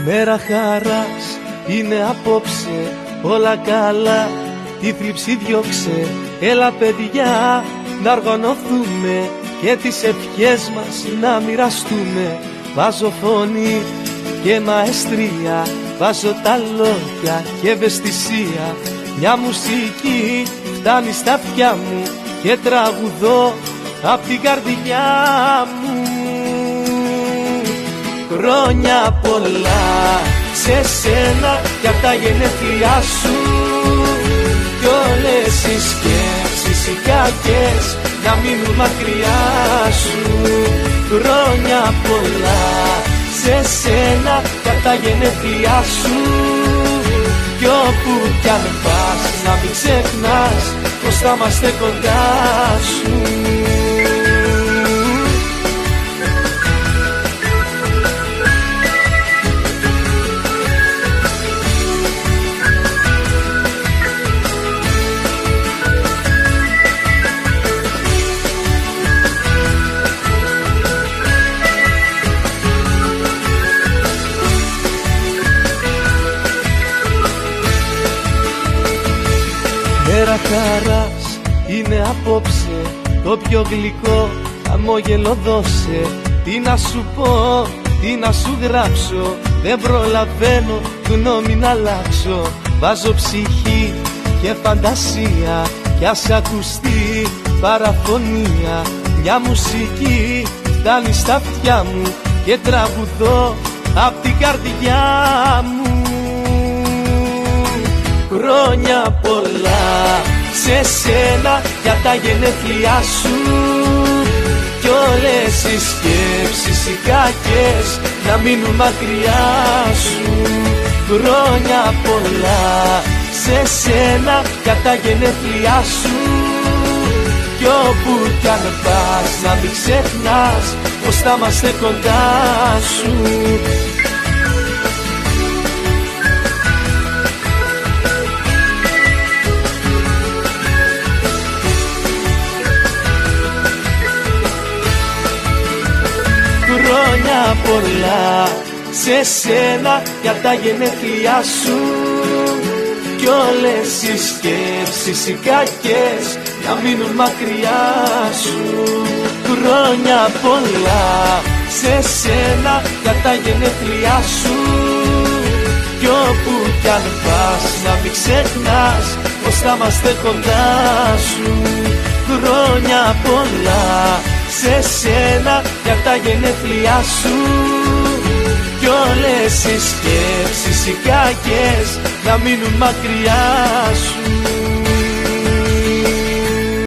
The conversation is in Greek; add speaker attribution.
Speaker 1: Μέρα χαράς είναι απόψε, όλα καλά, τη θλίψη διώξε. Έλα παιδιά να οργανωθούμε και τις ευχές μας να μοιραστούμε. Βάζω φωνή και μαεστρία, βάζω τα λόγια και ευαισθησία. Μια μουσική φτάνει στα αυτιά μου και τραγουδώ απ' την καρδιά μου. Χρόνια πολλά σε σένα και απ' τα γενέθλιά σου, κι όλες οι σκέψεις οι κακές να μείνουν μακριά σου. Χρόνια πολλά σε σένα και απ' τα γενέθλιά σου, κι όπου κι αν πας να μην ξεχνάς πως θα είμαστε κοντά σου. Μέρα χαράς είναι απόψε, το πιο γλυκό χαμόγελο δώσε. Τι να σου πω, τι να σου γράψω, δεν προλαβαίνω γνώμη να αλλάξω. Βάζω ψυχή και φαντασία κι ας ακουστεί παραφωνία. Μια μουσική φτάνει στα αυτιά μου και τραγουδώ απ' την καρδιά μου. Χρόνια πολλά σε σένα για τα γενέθλιά σου, κι όλες οι σκέψεις οι κακές να μείνουν μακριά σου. Χρόνια πολλά σε σένα για τα γενέθλιά σου, κι όπου κι αν πας να μην ξεχνάς πως θα είμαστε κοντά σου. Χρόνια πολλά σε σένα για τα γενέθλιά σου, κι όλες οι σκέψεις οι κακές να μείνουν μακριά σου. Χρόνια πολλά σε σένα για τα γενέθλιά σου, κι όπου κι αν πας να μην ξεχνάς πως θα είμαστε κοντά σου. Χρόνια πολλά σε σένα για τα γενέθλιά σου, κι όλες οι σκέψεις οι κακές να μείνουν μακριά σου.